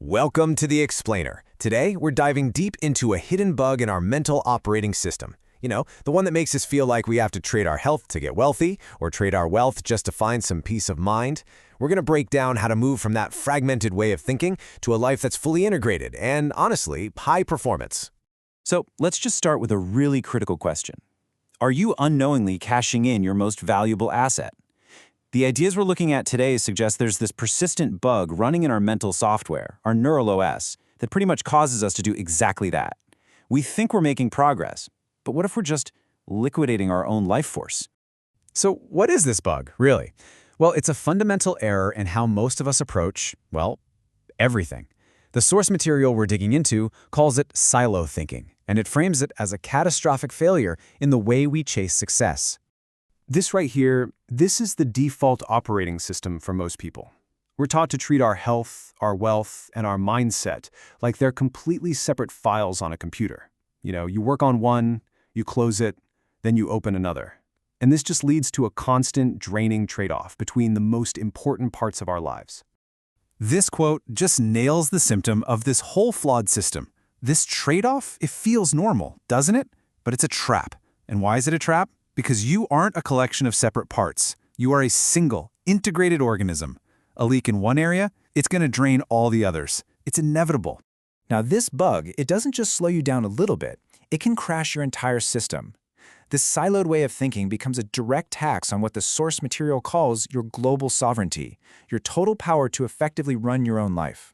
Welcome to The Explainer. Today, we're diving deep into a hidden bug in our mental operating system. You know, the one that makes us feel like we have to trade our health to get wealthy, or trade our wealth just to find some peace of mind. We're going to break down how to move from that fragmented way of thinking to a life that's fully integrated and, honestly, high performance. So let's just start with a really critical question. Are you unknowingly cashing in your most valuable asset? The ideas we're looking at today suggest there's this persistent bug running in our mental software, our neural OS, that pretty much causes us to do exactly that. We think we're making progress, but what if we're just liquidating our own life force? So what is this bug, really? Well, it's a fundamental error in how most of us approach, well, everything. The source material we're digging into calls it silo thinking, and it frames it as a catastrophic failure in the way we chase success. This right here, this is the default operating system for most people. We're taught to treat our health, our wealth, and our mindset like they're completely separate files on a computer. You know, you work on one, you close it, then you open another. And this just leads to a constant draining trade-off between the most important parts of our lives. This quote just nails the symptom of this whole flawed system. This trade-off, it feels normal, doesn't it? But it's a trap. And why is it a trap? Because you aren't a collection of separate parts. You are a single, integrated organism. A leak in one area, it's going to drain all the others. It's inevitable. Now this bug, it doesn't just slow you down a little bit, it can crash your entire system. This siloed way of thinking becomes a direct tax on what the source material calls your global sovereignty, your total power to effectively run your own life.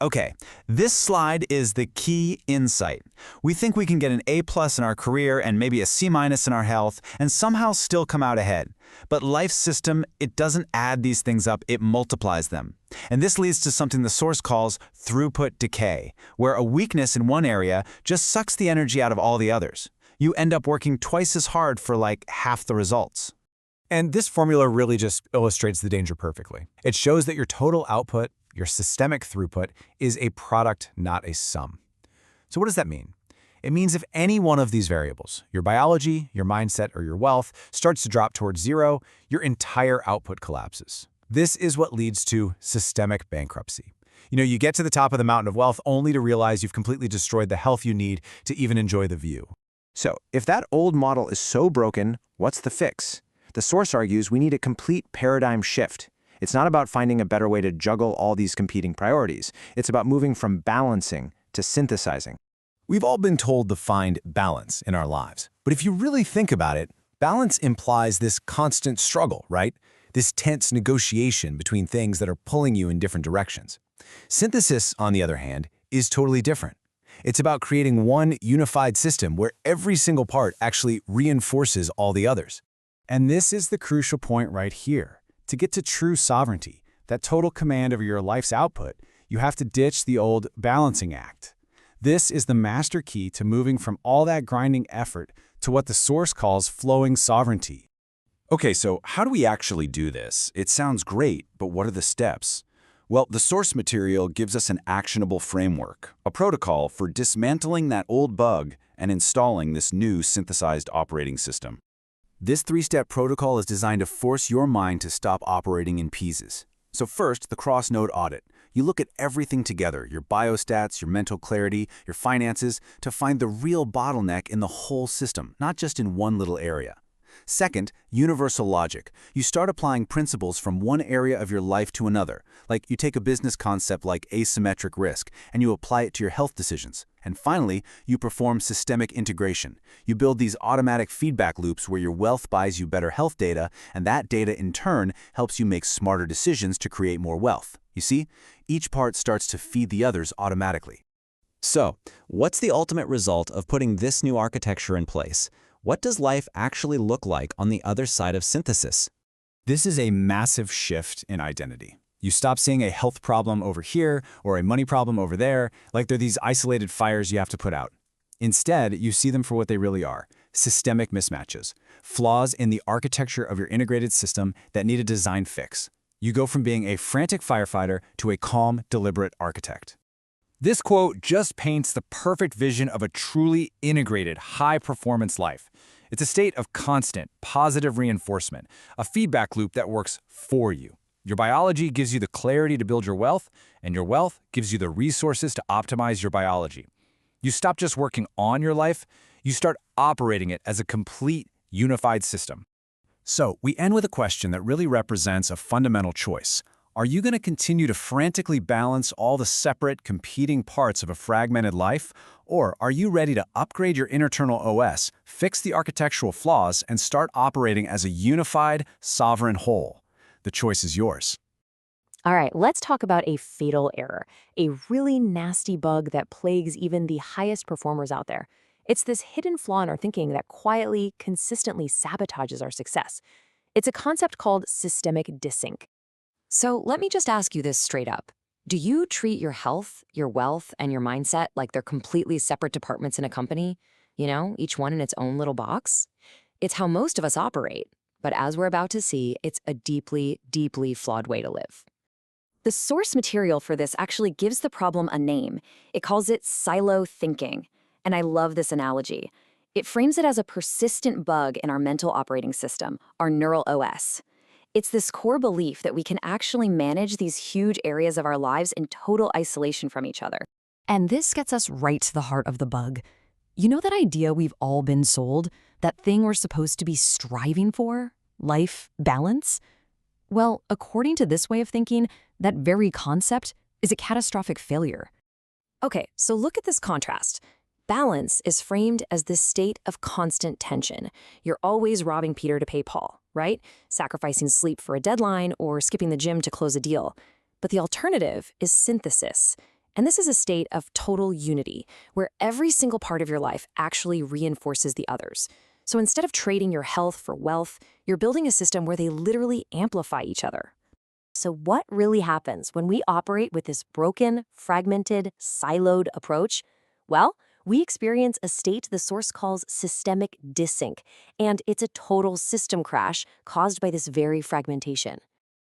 Okay, this slide is the key insight. We think we can get an A+ in our career and maybe a C- in our health and somehow still come out ahead. But life's system, it doesn't add these things up, it multiplies them. And this leads to something the source calls throughput decay, where a weakness in one area just sucks the energy out of all the others. You end up working twice as hard for like half the results. And this formula really just illustrates the danger perfectly. It shows that your total output, your systemic throughput, is a product, not a sum. So what does that mean? It means if any one of these variables, your biology, your mindset, or your wealth, starts to drop towards zero, your entire output collapses. This is what leads to systemic bankruptcy. You know, you get to the top of the mountain of wealth only to realize you've completely destroyed the health you need to even enjoy the view. So, if that old model is so broken, what's the fix? The source argues we need a complete paradigm shift. It's not about finding a better way to juggle all these competing priorities. It's about moving from balancing to synthesizing. We've all been told to find balance in our lives. But if you really think about it, balance implies this constant struggle, right? This tense negotiation between things that are pulling you in different directions. Synthesis, on the other hand, is totally different. It's about creating one unified system where every single part actually reinforces all the others. And this is the crucial point right here. To get to true sovereignty, that total command over your life's output, you have to ditch the old balancing act. This is the master key to moving from all that grinding effort to what the source calls flowing sovereignty. Okay, so how do we actually do this? It sounds great, but what are the steps? Well, the source material gives us an actionable framework, a protocol for dismantling that old bug and installing this new synthesized operating system. This three-step protocol is designed to force your mind to stop operating in pieces. So first, the cross-node audit. You look at everything together, your biostats, your mental clarity, your finances, to find the real bottleneck in the whole system, not just in one little area. Second, universal logic. You start applying principles from one area of your life to another. Like you take a business concept like asymmetric risk and you apply it to your health decisions. And finally, you perform systemic integration. You build these automatic feedback loops where your wealth buys you better health data, and that data in turn helps you make smarter decisions to create more wealth. You see, each part starts to feed the others automatically. So, what's the ultimate result of putting this new architecture in place? What does life actually look like on the other side of synthesis? This is a massive shift in identity. You stop seeing a health problem over here or a money problem over there, like they're these isolated fires you have to put out. Instead, you see them for what they really are: systemic mismatches, flaws in the architecture of your integrated system that need a design fix. You go from being a frantic firefighter to a calm, deliberate architect. This quote just paints the perfect vision of a truly integrated, high-performance life. It's a state of constant, positive reinforcement, a feedback loop that works for you. Your biology gives you the clarity to build your wealth, and your wealth gives you the resources to optimize your biology. You stop just working on your life, you start operating it as a complete, unified system. So, we end with a question that really represents a fundamental choice. Are you going to continue to frantically balance all the separate, competing parts of a fragmented life? Or are you ready to upgrade your internal OS, fix the architectural flaws, and start operating as a unified, sovereign whole? The choice is yours. All right, let's talk about a fatal error, a really nasty bug that plagues even the highest performers out there. It's this hidden flaw in our thinking that quietly, consistently sabotages our success. It's a concept called systemic dysync. So let me just ask you this straight up. Do you treat your health, your wealth, and your mindset like they're completely separate departments in a company? You know, each one in its own little box? It's how most of us operate. But as we're about to see, it's a deeply, deeply flawed way to live. The source material for this actually gives the problem a name. It calls it silo thinking. And I love this analogy. It frames it as a persistent bug in our mental operating system, our neural OS. It's this core belief that we can actually manage these huge areas of our lives in total isolation from each other. And this gets us right to the heart of the bug. You know that idea we've all been sold? That thing we're supposed to be striving for? Life balance? Well, according to this way of thinking, that very concept is a catastrophic failure. Okay, so look at this contrast. Balance is framed as this state of constant tension. You're always robbing Peter to pay Paul, right? Sacrificing sleep for a deadline or skipping the gym to close a deal. But the alternative is synthesis. And this is a state of total unity, where every single part of your life actually reinforces the others. So instead of trading your health for wealth, you're building a system where they literally amplify each other. So what really happens when we operate with this broken, fragmented, siloed approach? Well, we experience a state the source calls systemic dysync, and it's a total system crash caused by this very fragmentation.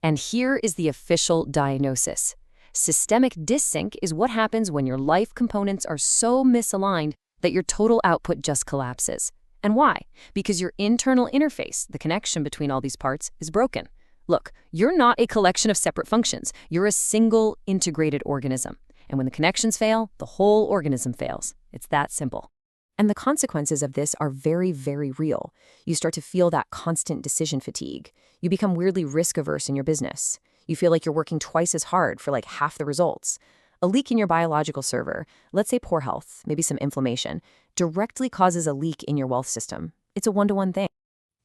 And here is the official diagnosis. Systemic dysync is what happens when your life components are so misaligned that your total output just collapses. And why? Because your internal interface, the connection between all these parts, is broken. Look, you're not a collection of separate functions. You're a single integrated organism. And when the connections fail, the whole organism fails. It's that simple. And the consequences of this are very, very real. You start to feel that constant decision fatigue. You become weirdly risk-averse in your business. You feel like you're working twice as hard for like half the results. A leak in your biological server, let's say poor health, maybe some inflammation, directly causes a leak in your wealth system. It's a one-to-one thing.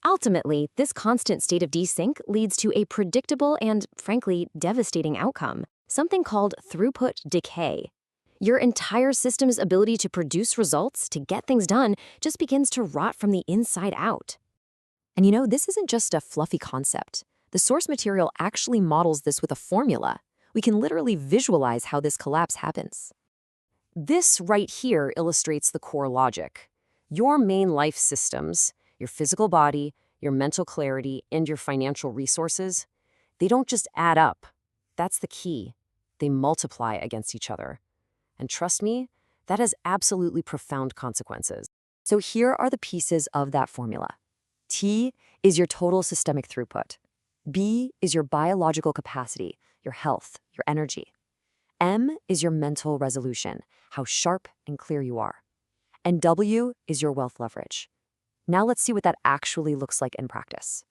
Ultimately, this constant state of desync leads to a predictable and, frankly, devastating outcome, something called throughput decay. Your entire system's ability to produce results, to get things done, just begins to rot from the inside out. And you know, this isn't just a fluffy concept. The source material actually models this with a formula. We can literally visualize how this collapse happens. This right here illustrates the core logic. Your main life systems, your physical body, your mental clarity, and your financial resources, they don't just add up. That's the key. They multiply against each other. And trust me, that has absolutely profound consequences. So here are the pieces of that formula. T is your total systemic throughput. B is your biological capacity, your health, your energy. M is your mental resolution, how sharp and clear you are. And W is your wealth leverage. Now let's see what that actually looks like in practice.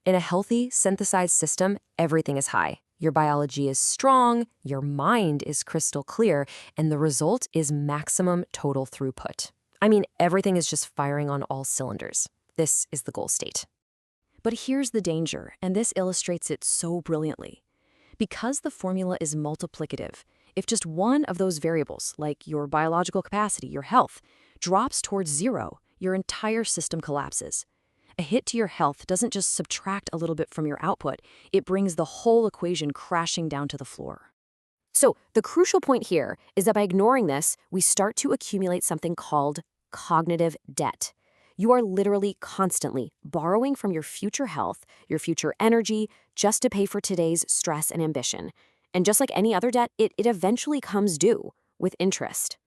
In a healthy, synthesized system, everything is high. Your biology is strong, your mind is crystal clear, and the result is maximum total throughput. I mean, everything is just firing on all cylinders. This is the goal state. But here's the danger, and this illustrates it so brilliantly. Because the formula is multiplicative, if just one of those variables, like your biological capacity, your health, drops towards zero, your entire system collapses. A hit to your health doesn't just subtract a little bit from your output, it brings the whole equation crashing down to the floor. So the crucial point here is that by ignoring this, we start to accumulate something called cognitive debt. You are literally constantly borrowing from your future health, your future energy, just to pay for today's stress and ambition. And just like any other debt, it eventually comes due with interest.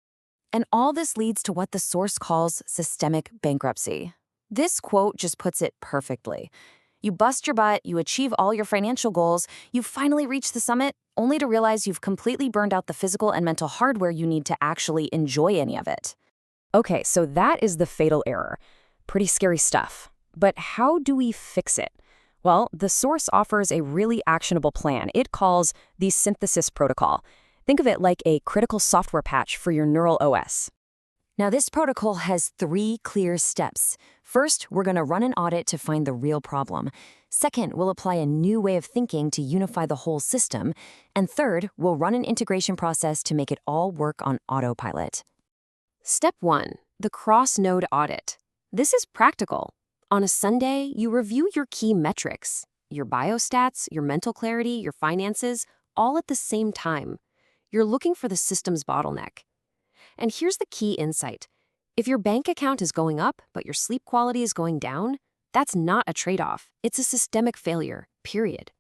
And all this leads to what the source calls systemic bankruptcy. This quote just puts it perfectly. You bust your butt, you achieve all your financial goals, you finally reach the summit, only to realize you've completely burned out the physical and mental hardware you need to actually enjoy any of it. Okay, so that is the fatal error. Pretty scary stuff. But how do we fix it? Well, the source offers a really actionable plan. It calls the synthesis protocol. Think of it like a critical software patch for your neural OS. Now, this protocol has 3 clear steps. First, we're going to run an audit to find the real problem. Second, we'll apply a new way of thinking to unify the whole system. And third, we'll run an integration process to make it all work on autopilot. Step 1, the cross-node audit. This is practical. On a Sunday, you review your key metrics, your biostats, your mental clarity, your finances, all at the same time. You're looking for the system's bottleneck. And here's the key insight. If your bank account is going up, but your sleep quality is going down, that's not a trade-off. It's a systemic failure, period.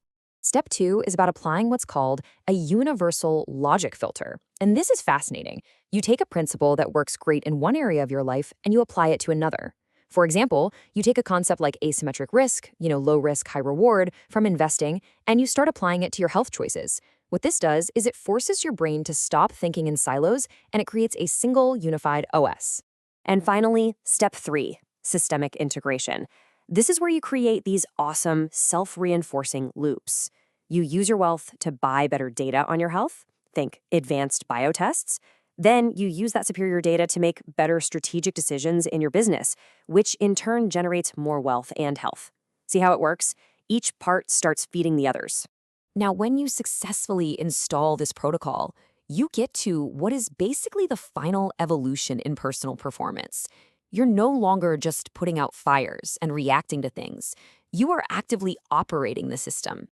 Step 2 is about applying what's called a universal logic filter. And this is fascinating. You take a principle that works great in one area of your life and you apply it to another. For example, you take a concept like asymmetric risk, low risk, high reward, from investing, and you start applying it to your health choices. What this does is it forces your brain to stop thinking in silos, and it creates a single unified OS. And finally, step 3, systemic integration. This is where you create these awesome, self-reinforcing loops. You use your wealth to buy better data on your health. Think advanced biotests. Then you use that superior data to make better strategic decisions in your business, which in turn generates more wealth and health. See how it works? Each part starts feeding the others. Now, when you successfully install this protocol, you get to what is basically the final evolution in personal performance. You're no longer just putting out fires and reacting to things. You are actively operating the system.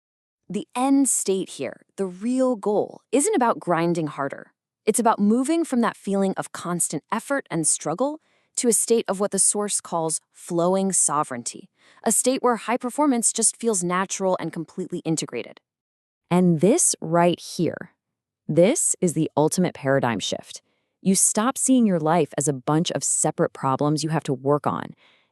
The end state here, the real goal, isn't about grinding harder. It's about moving from that feeling of constant effort and struggle to a state of what the source calls flowing sovereignty, a state where high performance just feels natural and completely integrated. And this right here, this is the ultimate paradigm shift. You stop seeing your life as a bunch of separate problems you have to work on.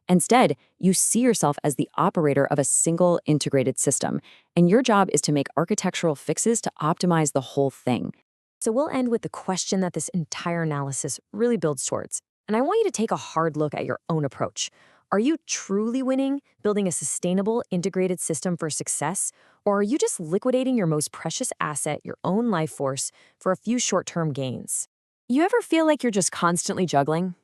Instead, you see yourself as the operator of a single integrated system, and your job is to make architectural fixes to optimize the whole thing. So we'll end with the question that this entire analysis really builds towards. And I want you to take a hard look at your own approach. Are you truly winning, building a sustainable, integrated system for success? Or are you just liquidating your most precious asset, your own life force, for a few short-term gains? You ever feel like you're just constantly juggling?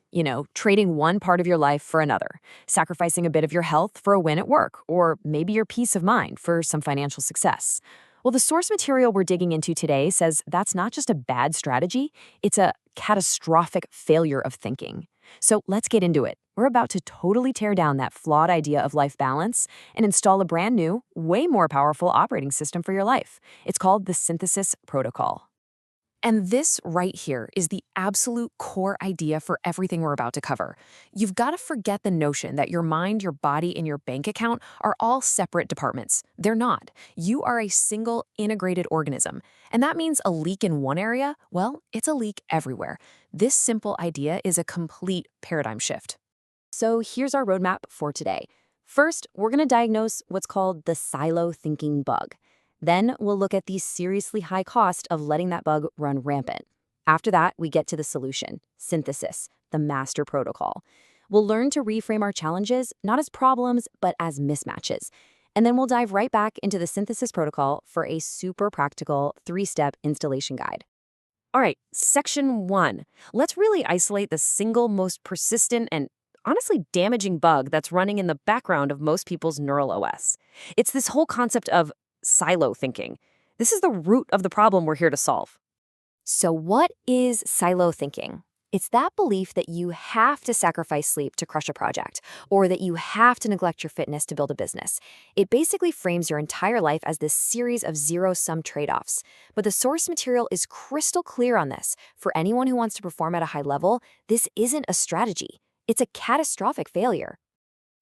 Trading one part of your life for another, sacrificing a bit of your health for a win at work, or maybe your peace of mind for some financial success. Well, the source material we're digging into today says that's not just a bad strategy, it's a catastrophic failure of thinking. So let's get into it. We're about to totally tear down that flawed idea of life balance and install a brand new, way more powerful operating system for your life. It's called the synthesis protocol. And this right here is the absolute core idea for everything we're about to cover. You've got to forget the notion that your mind, your body, and your bank account are all separate departments. They're not. You are a single integrated organism. And that means a leak in one area, well, it's a leak everywhere. This simple idea is a complete paradigm shift. So here's our roadmap for today. First, we're going to diagnose what's called the silo thinking bug. Then we'll look at the seriously high cost of letting that bug run rampant. After that, we get to the solution, synthesis, the master protocol. We'll learn to reframe our challenges, not as problems, but as mismatches. And then we'll dive right back into the synthesis protocol for a super practical 3-step installation guide. All right, section 1. Let's really isolate the single most persistent and honestly damaging bug that's running in the background of most people's neural OS. It's this whole concept of silo thinking. This is the root of the problem we're here to solve. So what is silo thinking? It's that belief that you have to sacrifice sleep to crush a project, or that you have to neglect your fitness to build a business. It basically frames your entire life as this series of zero-sum trade-offs. But the source material is crystal clear on this. For anyone who wants to perform at a high level, this isn't a strategy. It's a catastrophic failure.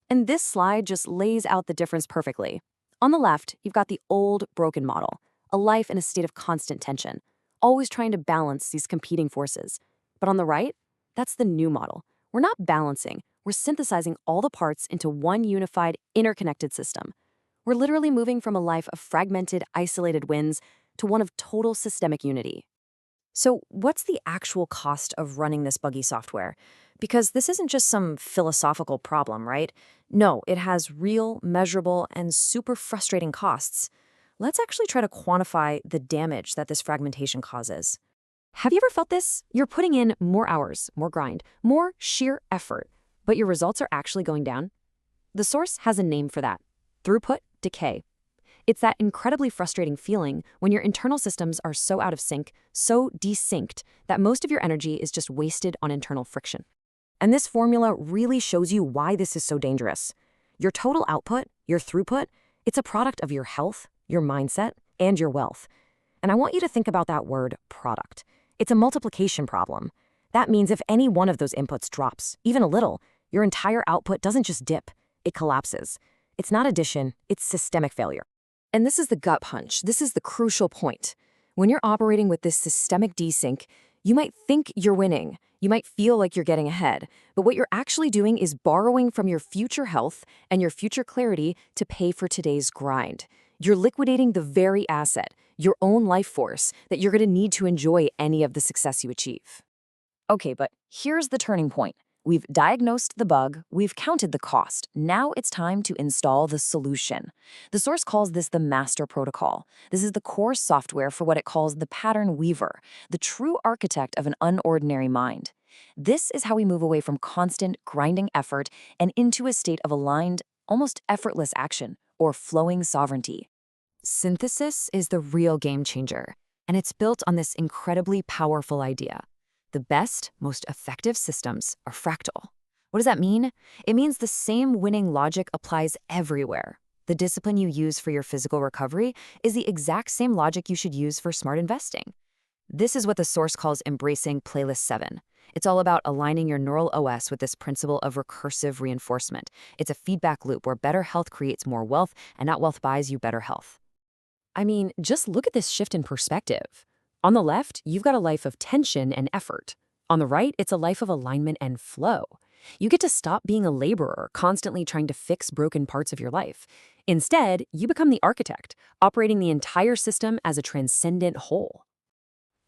And this slide just lays out the difference perfectly. On the left, you've got the old, broken model, a life in a state of constant tension, always trying to balance these competing forces. But on the right, that's the new model. We're not balancing, we're synthesizing all the parts into one unified, interconnected system. We're literally moving from a life of fragmented, isolated wins to one of total systemic unity. So, what's the actual cost of running this buggy software? Because this isn't just some philosophical problem, right? No, it has real, measurable, and super frustrating costs. Let's actually try to quantify the damage that this fragmentation causes. Have you ever felt this? You're putting in more hours, more grind, more sheer effort, but your results are actually going down? The source has a name for that: throughput decay. It's that incredibly frustrating feeling when your internal systems are so out of sync, so desynced, that most of your energy is just wasted on internal friction. And this formula really shows you why this is so dangerous. Your total output, your throughput, it's a product of your health, your mindset, and your wealth. And I want you to think about that word product. It's a multiplication problem. That means if any one of those inputs drops, even a little, your entire output doesn't just dip, it collapses. It's not addition, it's systemic failure. And this is the gut punch. This is the crucial point. When you're operating with this systemic desync, you might think you're winning. You might feel like you're getting ahead. But what you're actually doing is borrowing from your future health and your future clarity to pay for today's grind. You're liquidating the very asset, your own life force, that you're going to need to enjoy any of the success you achieve. Okay, but here's the turning point. We've diagnosed the bug, we've counted the cost. Now it's time to install the solution. The source calls this the master protocol. This is the core software for what it calls the pattern weaver, the true architect of an unordinary mind. This is how we move away from constant, grinding effort and into a state of aligned, almost effortless action, or flowing sovereignty. Synthesis is the real game changer, and it's built on this incredibly powerful idea. The best, most effective systems are fractal. What does that mean? It means the same winning logic applies everywhere. The discipline you use for your physical recovery is the exact same logic you should use for smart investing. This is what the source calls embracing Playlist 7. It's all about aligning your neural OS with this principle of recursive reinforcement. It's a feedback loop where better health creates more wealth, and not wealth buys you better health. I mean, just look at this shift in perspective. On the left, you've got a life of tension and effort. On the right, it's a life of alignment and flow. You get to stop being a laborer, constantly trying to fix broken parts of your life. Instead, you become the architect, operating the entire system as a transcendent whole.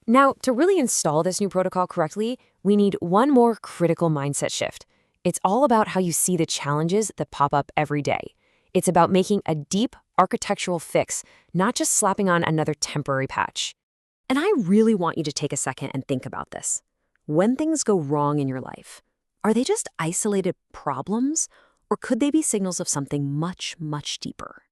Now, to really install this new protocol correctly, we need one more critical mindset shift. It's all about how you see the challenges that pop up every day. It's about making a deep architectural fix, not just slapping on another temporary patch. And I really want you to take a second and think about this. When things go wrong in your life, are they just isolated problems, or could they be signals of something much, much deeper?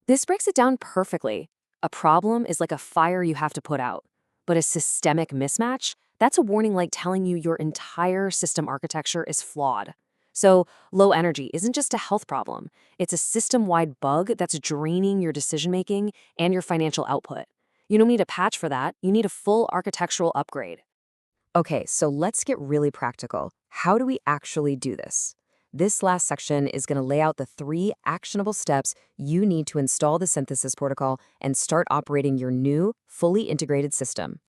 This breaks it down perfectly. A problem is like a fire you have to put out, but a systemic mismatch, that's a warning light telling you your entire system architecture is flawed. So low energy isn't just a health problem. It's a system-wide bug that's draining your decision-making and your financial output. You don't need a patch for that. You need a full architectural upgrade. Okay, so let's get really practical. How do we actually do this? This last section is going to lay out the 3 actionable steps you need to install the synthesis protocol and start operating your new, fully integrated system.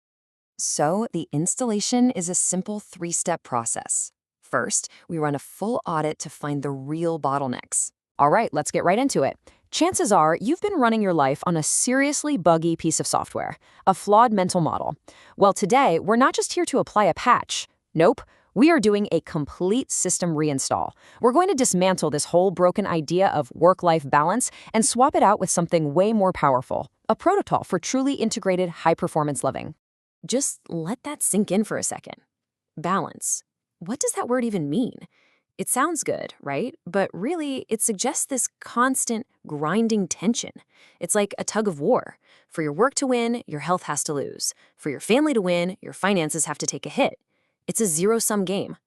So the installation is a simple 3-step process. First, we run a full audit to find the real bottlenecks. All right, let's get right into it. Chances are you've been running your life on a seriously buggy piece of software, a flawed mental model. Well, today, we're not just here to apply a patch. Nope, we are doing a complete system reinstall. We're going to dismantle this whole broken idea of work-life balance and swap it out with something way more powerful, a protocol for truly integrated high-performance living. Just let that sink in for a second. Balance. What does that word even mean? It sounds good, right? But really, it suggests this constant, grinding tension. It's like a tug of war. For your work to win, your health has to lose. For your family to win, your finances have to take a hit. It's a zero-sum game.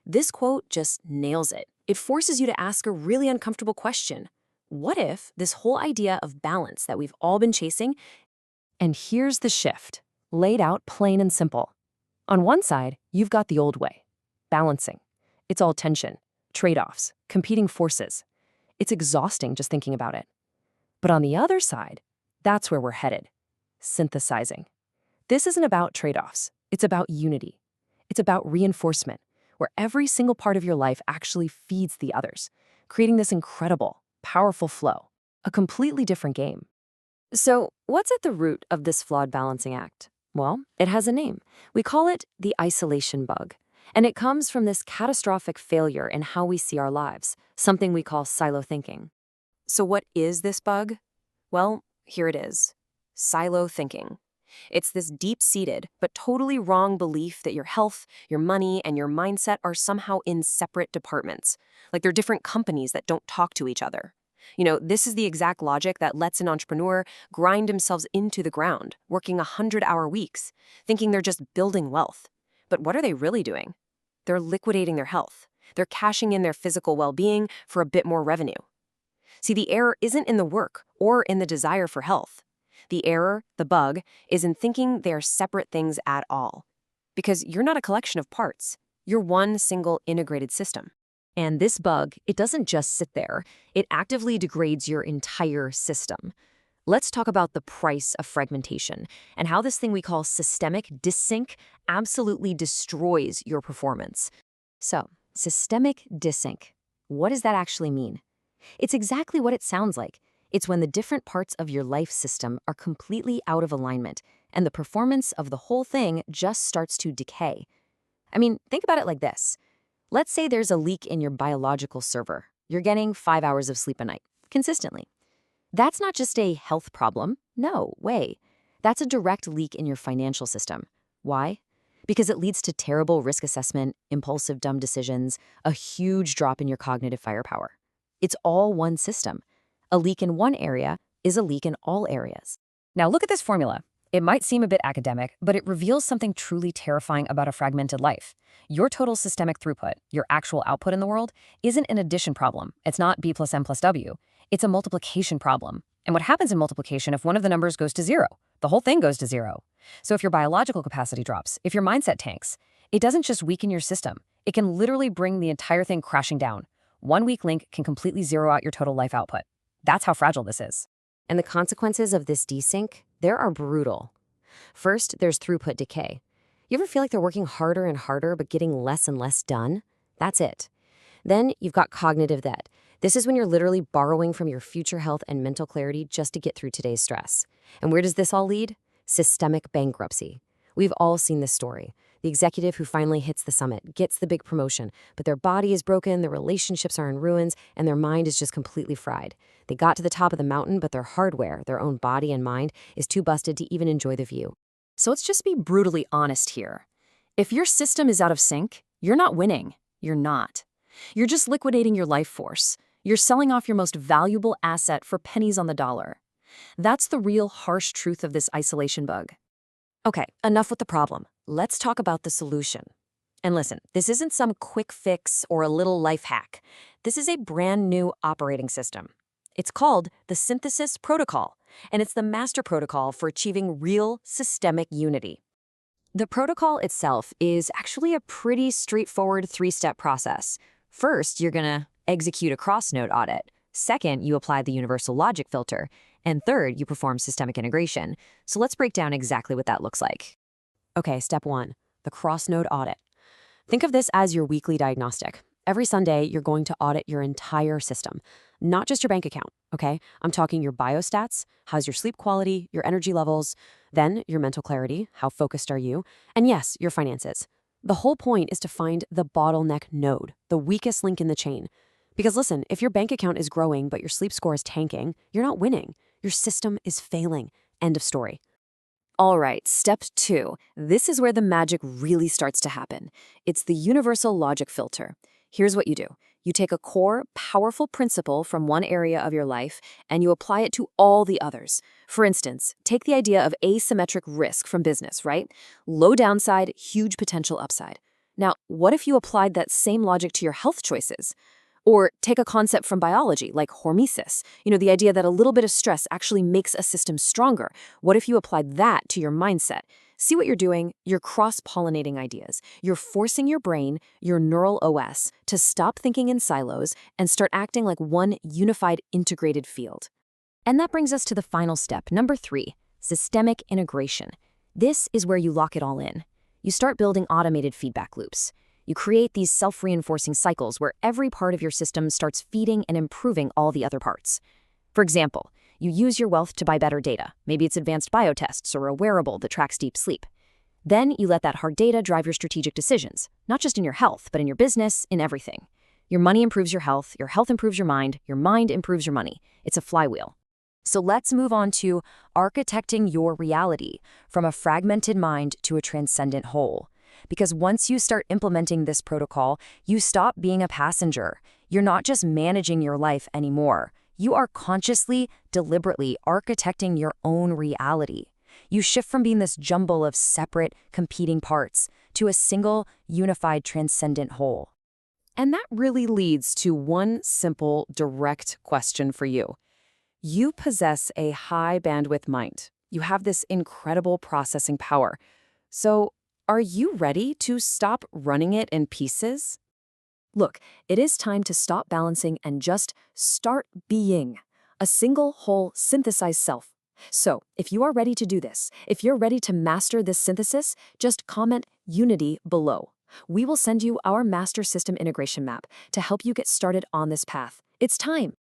This quote just nails it. It forces you to ask a really uncomfortable question. What if this whole idea of balance that we've all been chasing? And here's the shift, laid out plain and simple. On one side, you've got the old way, balancing. It's all tension, trade-offs, competing forces. It's exhausting just thinking about it. But on the other side, that's where we're headed, synthesizing. This isn't about trade-offs. It's about unity. It's about reinforcement, where every single part of your life actually feeds the others, creating this incredible, powerful flow. A completely different game. So, what's at the root of this flawed balancing act? Well, it has a name. We call it the isolation bug. And it comes from this catastrophic failure in how we see our lives, something we call silo thinking. So, what is this bug? Well, here it is. Silo thinking. It's this deep-seated but totally wrong belief that your health, your money, and your mindset are somehow in separate departments, like they're different companies that don't talk to each other. This is the exact logic that lets an entrepreneur grind themselves into the ground, working 100-hour weeks, thinking they're just building wealth. But what are they really doing? They're liquidating their health. They're cashing in their physical well-being for a bit more revenue. See, the error isn't in the work or in the desire for health. The error, the bug, is in thinking they are separate things at all. Because you're not a collection of parts. You're one single integrated system. And this bug, it doesn't just sit there. It actively degrades your entire system. Let's talk about the price of fragmentation and how this thing we call systemic dissync absolutely destroys your performance. So, systemic dissync. What does that actually mean? It's exactly what it sounds like. It's when the different parts of your life system are completely out of alignment, and the performance of the whole thing just starts to decay. I mean, think about it like this. Let's say there's a leak in your biological server. You're getting 5 hours of sleep a night, consistently. That's not just a health problem. No way. That's a direct leak in your financial system. Why? Because it leads to terrible risk assessment, impulsive dumb decisions, a huge drop in your cognitive firepower. It's all one system. A leak in one area is a leak in all areas. Now look at this formula. It might seem a bit academic, but it reveals something truly terrifying about a fragmented life. Your total systemic throughput, your actual output in the world, isn't an addition problem. It's not B plus M plus W. It's a multiplication problem. And what happens in multiplication if one of the numbers goes to zero? The whole thing goes to zero. So if your biological capacity drops, if your mindset tanks, it doesn't just weaken your system. It can literally bring the entire thing crashing down. One weak link can completely zero out your total life output. That's how fragile this is. And the consequences of this desync, there are brutal. First, there's throughput decay. You ever feel like they're working harder and harder but getting less and less done? That's it. Then you've got cognitive debt. This is when you're literally borrowing from your future health and mental clarity just to get through today's stress. And where does this all lead? Systemic bankruptcy. We've all seen this story. The executive who finally hits the summit, gets the big promotion, but their body is broken, their relationships are in ruins, and their mind is just completely fried. They got to the top of the mountain, but their hardware, their own body and mind, is too busted to even enjoy the view. So let's just be brutally honest here. If your system is out of sync, you're not winning. You're not. You're just liquidating your life force. You're selling off your most valuable asset for pennies on the dollar. That's the real harsh truth of this isolation bug. Okay, enough with the problem. Let's talk about the solution. And listen, this isn't some quick fix or a little life hack. This is a brand new operating system. It's called the Synthesis Protocol, and it's the master protocol for achieving real systemic unity. The protocol itself is actually a pretty straightforward 3-step process. First, you're going to execute a cross-node audit. Second, you apply the universal logic filter. And third, you perform systemic integration. So let's break down exactly what that looks like. Okay, step 1, the cross-node audit. Think of this as your weekly diagnostic. Every Sunday, you're going to audit your entire system, not just your bank account, okay? I'm talking your biostats, how's your sleep quality, your energy levels, then your mental clarity, how focused are you, and yes, your finances. The whole point is to find the bottleneck node, the weakest link in the chain. Because listen, if your bank account is growing but your sleep score is tanking, you're not winning. Your system is failing. End of story. All right, step 2. This is where the magic really starts to happen. It's the universal logic filter. Here's what you do. You take a core, powerful principle from one area of your life and you apply it to all the others. For instance, take the idea of asymmetric risk from business, right? Low downside, huge potential upside. Now, what if you applied that same logic to your health choices? Or take a concept from biology, like hormesis. The idea that a little bit of stress actually makes a system stronger. What if you applied that to your mindset? See what you're doing? You're cross-pollinating ideas. You're forcing your brain, your neural OS, to stop thinking in silos and start acting like one unified, integrated field. And that brings us to the final step, number 3, systemic integration. This is where you lock it all in. You start building automated feedback loops. You create these self-reinforcing cycles where every part of your system starts feeding and improving all the other parts. For example, you use your wealth to buy better data. Maybe it's advanced biotests or a wearable that tracks deep sleep. Then you let that hard data drive your strategic decisions, not just in your health, but in your business, in everything. Your money improves your health improves your mind improves your money. It's a flywheel. So let's move on to architecting your reality from a fragmented mind to a transcendent whole. Because once you start implementing this protocol, you stop being a passenger. You're not just managing your life anymore. You are consciously, deliberately architecting your own reality. You shift from being this jumble of separate, competing parts to a single, unified, transcendent whole. And that really leads to one simple, direct question for you. You possess a high bandwidth mind. You have this incredible processing power. So, are you ready to stop running it in pieces? Look, it is time to stop balancing and just start being a single, whole, synthesized self. So, if you are ready to do this, if you're ready to master this synthesis, just comment Unity below. We will send you our master system integration map to help you get started on this path. It's time.